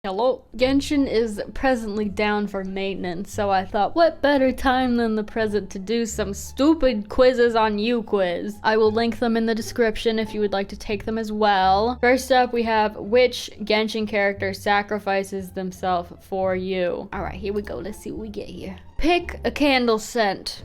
Hello. Genshin is presently down for maintenance, so I thought what better time than the present to do some stupid quizzes on you quiz. I will link them in the description if you would like to take them as well. First up, we have which Genshin character sacrifices themselves for you. All right, here we go. Let's see what we get here. Pick a candle scent.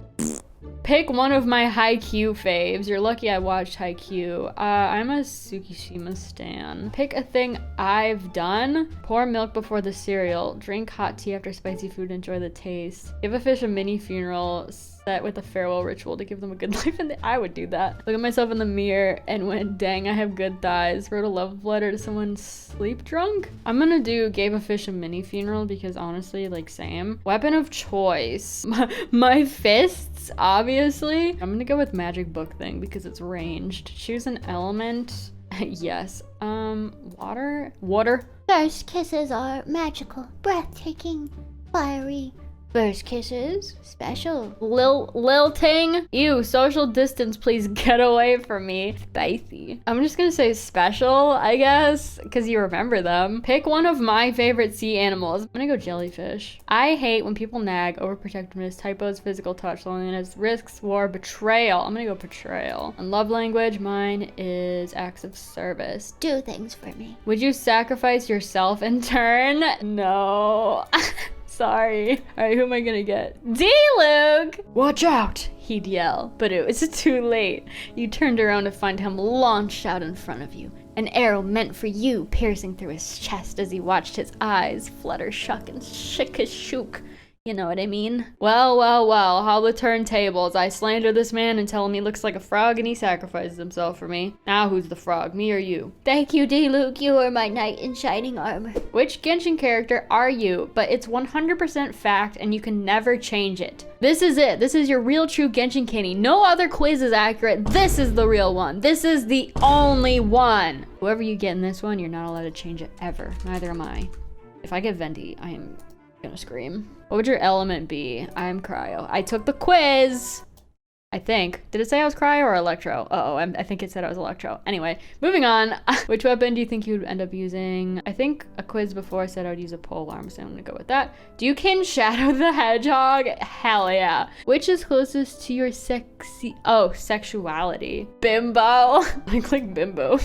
Pick one of my Haikyuu faves. You're lucky I watched Haikyuu. I'm a Tsukishima stan. Pick a thing I've done. Pour milk before the cereal. Drink hot tea after spicy food. Enjoy the taste. Give a fish a mini funeral set with a farewell ritual to give them a good life. And I would do that. Look at myself in the mirror and went, dang, I have good thighs. Wrote a love letter to someone sleep drunk. I'm gonna do gave a fish a mini funeral because honestly, like, same. Weapon of choice. My fists, obviously. I'm gonna go with magic book thing because it's ranged. Choose an element. Yes. Water? Water? First kisses are magical, breathtaking, fiery. First kisses, special. Lilting? Ew, social distance, please get away from me. Spicy. I'm just gonna say special, I guess, because you remember them. Pick one of my favorite sea animals. I'm gonna go jellyfish. I hate when people nag, overprotectiveness, typos, physical touch, loneliness, risks, war, betrayal. I'm gonna go betrayal. And love language, mine is acts of service. Do things for me. Would you sacrifice yourself in turn? No. Sorry. Alright, who am I gonna get? D-Luke! Watch out! He'd yell, but it was too late. You turned around to find him launched out in front of you. An arrow meant for you piercing through his chest as he watched his eyes flutter, shuck, and shook. You know what I mean? Well, how the turntables. I slander this man and tell him he looks like a frog and he sacrifices himself for me. Now who's the frog, me or you? Thank you, D-Luke. You are my knight in shining armor. Which Genshin character are you? But it's 100% fact and you can never change it. This is it. This is your real true Genshin Kenny. No other quiz is accurate. This is the real one. This is the only one. Whoever you get in this one, you're not allowed to change it ever. Neither am I. If I get Venti, I am gonna scream. What would your element be? I'm cryo. I took the quiz. I think. Did it say I was cryo or electro? I think it said I was electro. Anyway, moving on. Which weapon do you think you would end up using? I think a quiz before said I would use a pole arm, so I'm gonna go with that. Do you kin Shadow the Hedgehog? Hell yeah. Which is closest to your sexuality? Bimbo. I click bimbo.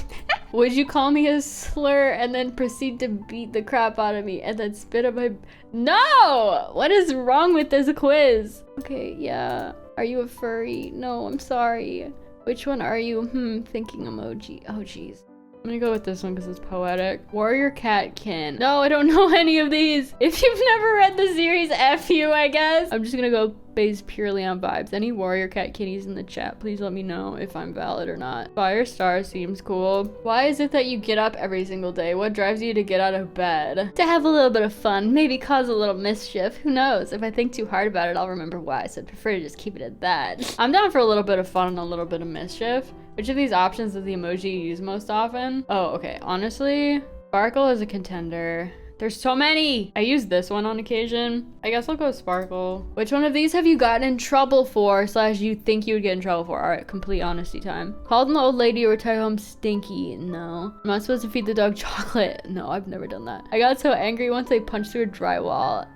Would you call me a slur and then proceed to beat the crap out of me and then spit up my... No! What is wrong with this quiz? Okay, yeah. Are you a furry? No, I'm sorry. Which one are you? Thinking emoji. Oh, jeez. I'm gonna go with this one because it's poetic. Warrior Catkin. No, I don't know any of these. If you've never read the series, F you, I guess. I'm just gonna go based purely on vibes. Any Warrior Catkinnies in the chat, please let me know if I'm valid or not. Firestar seems cool. Why is it that you get up every single day? What drives you to get out of bed? To have a little bit of fun, maybe cause a little mischief. Who knows? If I think too hard about it, I'll remember why, so I'd prefer to just keep it at that. I'm down for a little bit of fun and a little bit of mischief. Which of these options is the emoji you use most often? Oh, okay. Honestly, Sparkle is a contender. There's so many! I use this one on occasion. I guess I'll go Sparkle. Which one of these have you gotten in trouble for / you think you would get in trouble for? Alright, complete honesty time. Called an old lady or retire home stinky? No. I'm not supposed to feed the dog chocolate? No, I've never done that. I got so angry once they punched through a drywall.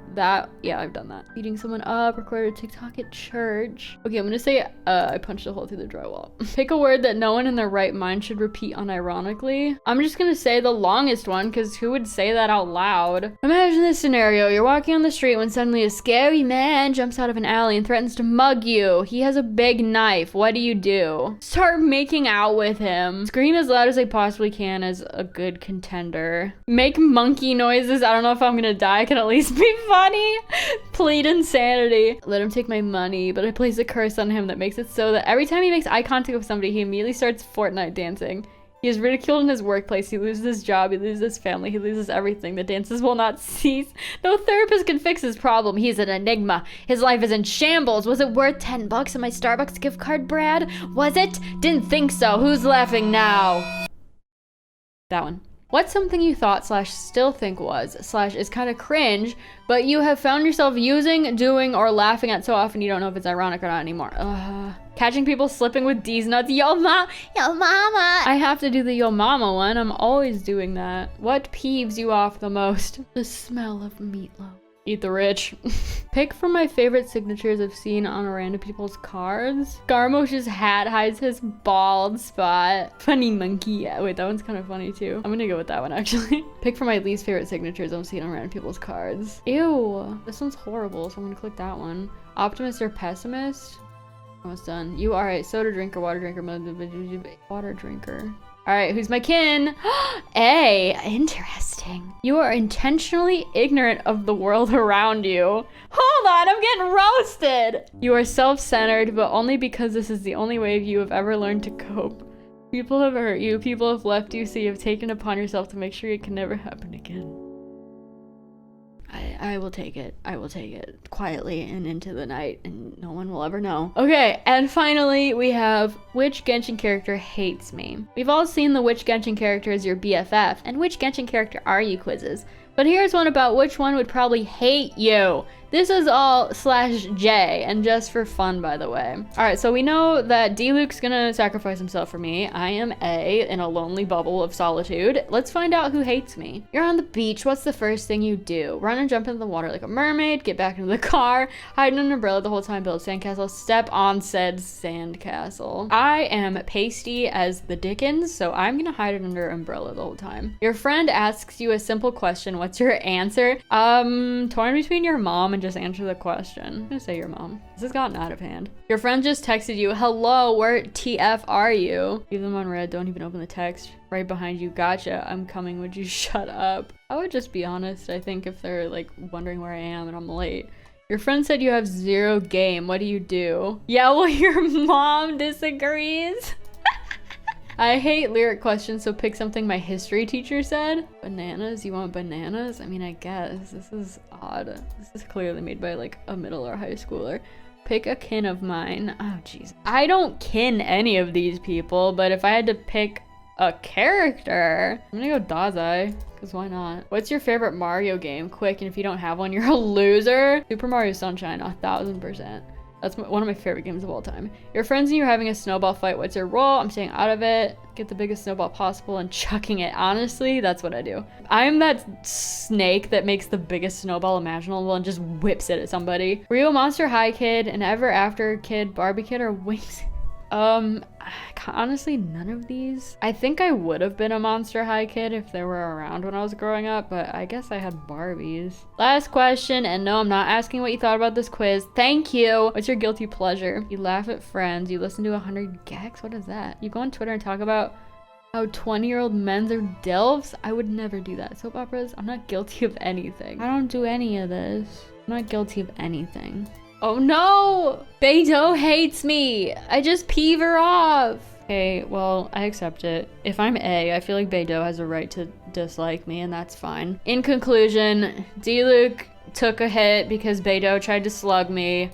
Yeah, I've done that. Beating someone up, recorded a TikTok at church. Okay, I'm gonna say I punched a hole through the drywall. Pick a word that no one in their right mind should repeat unironically. I'm just gonna say the longest one because who would say that out loud? Imagine this scenario. You're walking on the street when suddenly a scary man jumps out of an alley and threatens to mug you. He has a big knife. What do? Start making out with him. Scream as loud as I possibly can as a good contender. Make monkey noises. I don't know if I'm gonna die. I can at least be funny. Plead insanity. Let him take my money, but I place a curse on him that makes it so that every time he makes eye contact with somebody, he immediately starts Fortnite dancing. He is ridiculed in his workplace. He loses his job. He loses his family. He loses everything. The dances will not cease. No therapist can fix his problem. He's an enigma. His life is in shambles. Was it worth $10 in my Starbucks gift card, Brad? Was it? Didn't think so. Who's laughing now? That one. What's something you thought / still think was / is kind of cringe, but you have found yourself using, doing, or laughing at so often you don't know if it's ironic or not anymore? Catching people slipping with D's nuts. Yo mama. I have to do the yo mama one. I'm always doing that. What peeves you off the most? The smell of meatloaf. Eat the rich. Pick from my favorite signatures I've seen on random people's cards. Garmosh's hat hides his bald spot. Funny monkey. Wait, that one's kind of funny too. I'm gonna go with that one actually. Pick from my least favorite signatures I've seen on random people's cards. Ew, this one's horrible, so I'm gonna click that one. Optimist or pessimist? Almost done. You are a soda drinker, water drinker, water drinker. All right, who's my kin? A, interesting. You are intentionally ignorant of the world around you. Hold on, I'm getting roasted. You are self-centered, but only because this is the only way you have ever learned to cope. People have hurt you, people have left you, so you have taken upon yourself to make sure it can never happen again. I will take it. I will take it quietly and into the night, and no one will ever know. Okay, and finally we have which Genshin character hates me. We've all seen the which Genshin character is your BFF and which Genshin character are you quizzes. But here's one about which one would probably hate you. This is all /J, and just for fun, by the way. All right, so we know that D-Luke's gonna sacrifice himself for me. I am A, in a lonely bubble of solitude. Let's find out who hates me. You're on the beach. What's the first thing you do? Run and jump into the water like a mermaid, get back into the car, hide in an umbrella the whole time, build a sandcastle, step on said sandcastle. I am pasty as the Dickens, so I'm gonna hide it under an umbrella the whole time. Your friend asks you a simple question. What's your answer? Torn between your mom and just answer the question. I'm gonna say your mom. This has gotten out of hand. Your friend just texted you, hello, where TF are you? Leave them on red, don't even open the text. Right behind you, gotcha, I'm coming, would you shut up? I would just be honest, I think, if they're like wondering where I am and I'm late. Your friend said you have 0 game, what do you do? Yeah, well, your mom disagrees. I hate lyric questions, so pick something my history teacher said. Bananas? You want bananas? I mean, I guess. This is odd. This is clearly made by like a middle or high schooler. Pick a kin of mine. Oh, jeez. I don't kin any of these people, but if I had to pick a character, I'm gonna go Dazai, because why not? What's your favorite Mario game? Quick, and if you don't have one, you're a loser. Super Mario Sunshine, 1000%. That's one of my favorite games of all time. Your friends and you are having a snowball fight. What's your role? I'm staying out of it. Get the biggest snowball possible and chucking it. Honestly, that's what I do. I'm that snake that makes the biggest snowball imaginable and just whips it at somebody. Were you a Monster High kid, an Ever After kid, Barbie kid, or Wings? Honestly, none of these. I think I would have been a Monster High kid if they were around when I was growing up, but I guess I had Barbies. Last question, and no, I'm not asking what you thought about this quiz. Thank you. What's your guilty pleasure? You laugh at friends. You listen to 100 gags. What is that? You go on Twitter and talk about how 20-year-old men's are DILFs? I would never do that. Soap operas? I'm not guilty of anything. I don't do any of this. I'm not guilty of anything. Oh no! Beidou hates me! I just peeve her off! Okay, well, I accept it. If I'm A, I feel like Beidou has a right to dislike me, and that's fine. In conclusion, D-Luke took a hit because Beidou tried to slug me,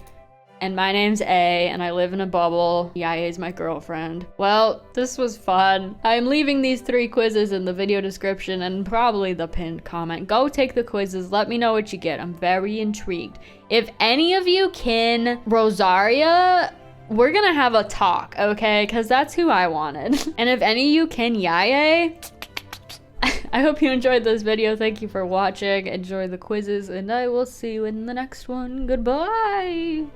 and my name's A, and I live in a bubble. Yaya's my girlfriend. Well, this was fun. I'm leaving these 3 quizzes in the video description and probably the pinned comment. Go take the quizzes. Let me know what you get. I'm very intrigued. If any of you kin Rosaria, we're gonna have a talk, okay? Because that's who I wanted. And if any of you kin Yaya, I hope you enjoyed this video. Thank you for watching. Enjoy the quizzes, and I will see you in the next one. Goodbye!